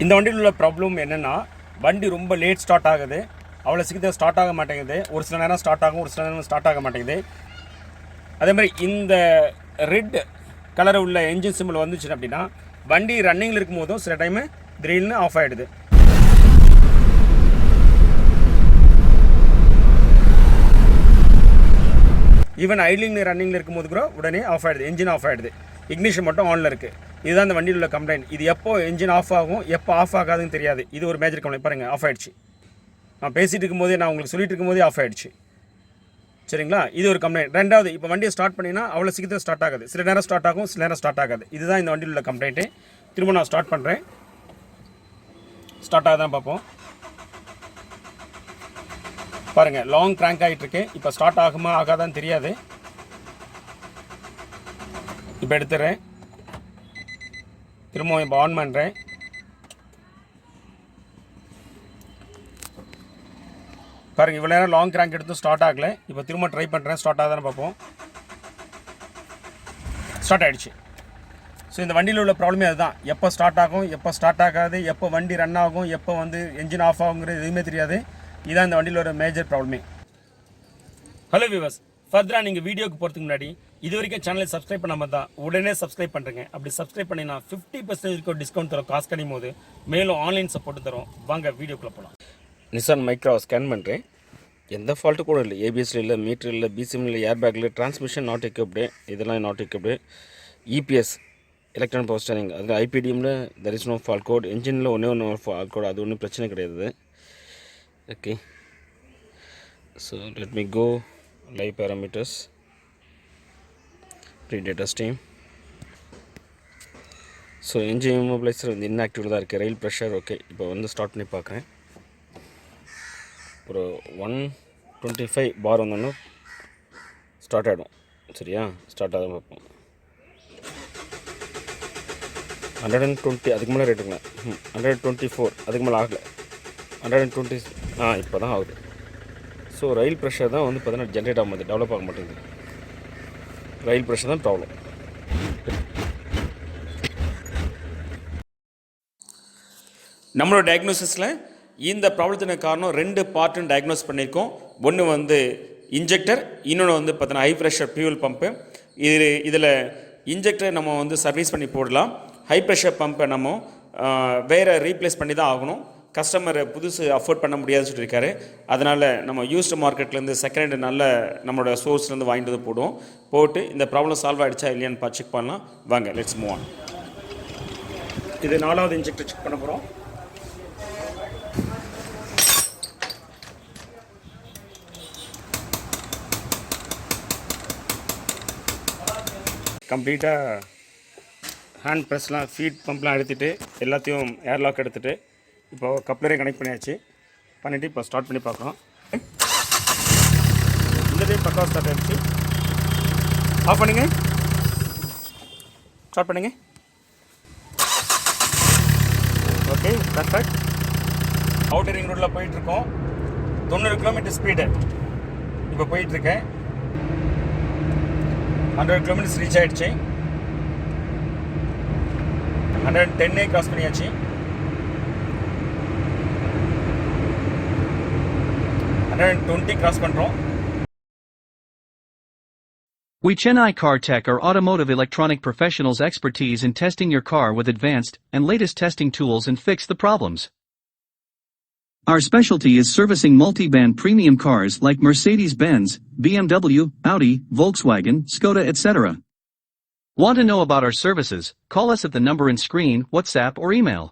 இந்த வண்டியில் உள்ள ப்ராப்ளம் என்னென்னா, வண்டி ரொம்ப லேட் ஸ்டார்ட் ஆகுது, அவ்வளோ சீக்கிரம் ஸ்டார்ட் ஆக மாட்டேங்குது. ஒரு சில நேரம் ஸ்டார்ட் ஆகும், ஒரு சில நேரம் ஸ்டார்ட் ஆக மாட்டேங்குது. அதே மாதிரி இந்த ரெட் கலர் உள்ள என்ஜின் சிம்பிள் வந்துச்சு அப்படின்னா வண்டி ரன்னிங்கில் இருக்கும் போதும் சில டைமு திடீர்னு ஆஃப் ஆகிடுது. ஈவன் ஐட்லிங் ரன்னிங்கில் இருக்கும்போது கூட உடனே ஆஃப் ஆகிடுது, என்ஜின் ஆஃப் ஆகிடுது. இக்னிஷன் மட்டும் ஆனில் இருக்குது. இதுதான் இந்த வண்டியில் உள்ள கம்ப்ளைண்ட். இது எப்போ என்ஜின் ஆஃப் ஆகும், எப்போ ஆஃப் ஆகாதுன்னு தெரியாது. இது ஒரு மேஜர் கம்ப்ளைண்ட். பாருங்கள், ஆஃப் ஆகிடுச்சு. நான் பேசிகிட்டு இருக்கும்போதே, நான் உங்களுக்கு சொல்லிட்டு இருக்கும்போதே ஆஃப் ஆகிடுச்சு. சரிங்களா? இது ஒரு கம்ப்ளைண்ட். ரெண்டாவது, இப்போ வண்டியை ஸ்டார்ட் பண்ணினா அவ்வளோ சீக்கிரம் ஸ்டார்ட் ஆகாது. சில நேரம் ஸ்டார்ட் ஆகும், சில நேரம் ஸ்டார்ட் ஆகாது. இதுதான் இந்த வண்டியில் உள்ள கம்ப்ளைண்ட்டு. திரும்ப நான் ஸ்டார்ட் பண்ணுறேன். ஸ்டார்ட் ஆகுதான் பார்ப்போம். பாருங்கள், லாங் கிராங்க் ஆகிட்டுருக்கு. இப்போ ஸ்டார்ட் ஆகுமா ஆகாதான்னு தெரியாது. இப்போ எடுத்துடுறேன். திரும்பவும் இப்போ ஆன் பண்ணுறேன். பாருங்கள், இவ்வளோ நேரம் லாங் கிராங்க் எடுத்து ஸ்டார்ட் ஆகலை. இப்போ திரும்ப ட்ரை பண்ணுறேன். ஸ்டார்ட் ஆகுதான்னு பார்ப்போம். ஸ்டார்ட் ஆகிடுச்சு. ஸோ இந்த வண்டியில் உள்ள ப்ராப்ளமே அதுதான். எப்போ ஸ்டார்ட் ஆகும், எப்போ ஸ்டார்ட் ஆகாது, எப்போ வண்டி ரன் ஆகும், எப்போ என்ஜின் ஆஃப் ஆகுங்கிறது எதுவுமே தெரியாது. இதுதான் இந்த வண்டியில் ஒரு மேஜர் ப்ராப்ளமே. ஹலோ வியூவர்ஸ், ஃபர்தராக நீங்கள் வீடியோக்கு போகிறதுக்கு முன்னாடி இது வரைக்கும் சேனலை சப்ஸ்கிரைப் பண்ணாமல் தான் உடனே சப்ஸ்கிரைப் பண்ணுறேங்க. அப்படி சப்ஸ்கிரைப் பண்ணினா 50% டிஸ்கவுண்ட் தரும். காசு கிடைக்கும் போது மேலும் ஆன்லைன் சப்போர்ட் தரும். வாங்க வீடியோக்குள்ளே போகலாம். நிசான் மைக்ரா ஸ்கேன் பண்ணுறேன். எந்த ஃபால்ட்டு கூட இல்லை. ஏபிஎஸ்ல இல்லை, மீட்டர் இல்லை, பிசிஎம் இல்லை, ஏர் பேக்கில், டிரான்ஸ்மிஷன் நாட் எக்யூப்டு, இதெல்லாம் not equipped. EPS electronic power steering, அதில் ஐபிடிஎம்மில் there is no fault code. என்ஜினில் ஒன்று ஃபால்ட் கோட், அது ஒன்றும் பிரச்சனை கிடையாது. Okay, so let me go live parameters, free data stream. So engine immobiliser inactive தான் இருக்குது. Rail pressure okay. இப்போ ஸ்டார்ட் பண்ணி பார்க்குறேன். ஒரு 125 பார் வந்தோன்னா ஸ்டார்ட் ஆகிடும். சரியா? ஸ்டார்ட் ஆகும் பார்ப்போம். 120 அதுக்கு மேலே ரேட்டுங்களா? 124 அதுக்கு மேலே ஆகலை. 120 இப்போ தான் ஆகுது. ஸோ ரயில் ப்ரெஷர் தான் பார்த்தீங்கன்னா ஜென்ரேட் ஆக மாட்டேங்குது, டெவலப் ஆக மாட்டேங்குது. ரயில் ப்ரெஷர் தான் ப்ராப்ளம். நம்மளோட டயக்னோசிஸில் இந்த ப்ராப்ளத்தின காரணம் 2 பார்ட்டும் டயக்னோஸ் பண்ணியிருக்கோம். ஒன்று இன்ஜெக்டர், இன்னொன்று பார்த்தீங்கன்னா ஹை ப்ரெஷர் ஃபியூல் பம்ப்பு. இதில் இன்ஜெக்டர் நம்ம சர்வீஸ் பண்ணி போடலாம். ஹை ப்ரெஷர் பம்பை நம்ம வேறு ரீப்ளேஸ் பண்ணி தான் ஆகணும். கஸ்டமர் புதுசு அஃபோர்ட் பண்ண முடியாதுன்னு சொல்லியிருக்காரு. அதனால் நம்ம யூஸ்டு மார்க்கெட்லேருந்து செகண்ட் ஹேண்டு நல்ல நம்மளோட சோர்ஸ்லேருந்து வாங்கிட்டு வந்து போடுவோம். போட்டு இந்த ப்ராப்ளம் சால்வ் ஆகிடுச்சா இல்லையான்னு செக் பண்ணலாம். வாங்க, லெட்ஸ் மூவ் ஆன். இது 4வது இன்ஜெக்டர் செக் பண்ண போகிறோம். கம்ப்ளீட்டாக ஹேண்ட் ப்ரெஸ்லாம் ஃபீட் பம்ப்லாம் எடுத்துகிட்டு எல்லாத்தையும் ஏர்லாக் எடுத்துகிட்டு இப்போ கப்ளரையும் கனெக்ட் பண்ணியாச்சு. பண்ணிவிட்டு இப்போ ஸ்டார்ட் பண்ணி பார்க்குறோம். இந்த டைம் பக்காவாக ஸ்டார்ட் ஆகிடுச்சு. ஆஃப் பண்ணுங்க, ஸ்டார்ட் பண்ணுங்க. Okay, perfect. அவுட்டர் ரிங் ரோட்டில் போயிட்டுருக்கோம். 90 கிலோமீட்டர் ஸ்பீடு இப்போ போயிட்டுருக்கேன். 100 கிலோமீட்டர்ஸ் ரீச் ஆகிடுச்சு. 110 கிராஸ் பண்ணியாச்சு. 120 கிராஸ் பண்ணுறோம். We CHENNAI CAR-TECH are automotive electronic professionals expertise in testing your car with advanced and latest testing tools and fix the problems. Our specialty is servicing multi-band premium cars like Mercedes-Benz, BMW, Audi, Volkswagen, Skoda etc. Want to know about our services? Call us at the number in screen, WhatsApp or email.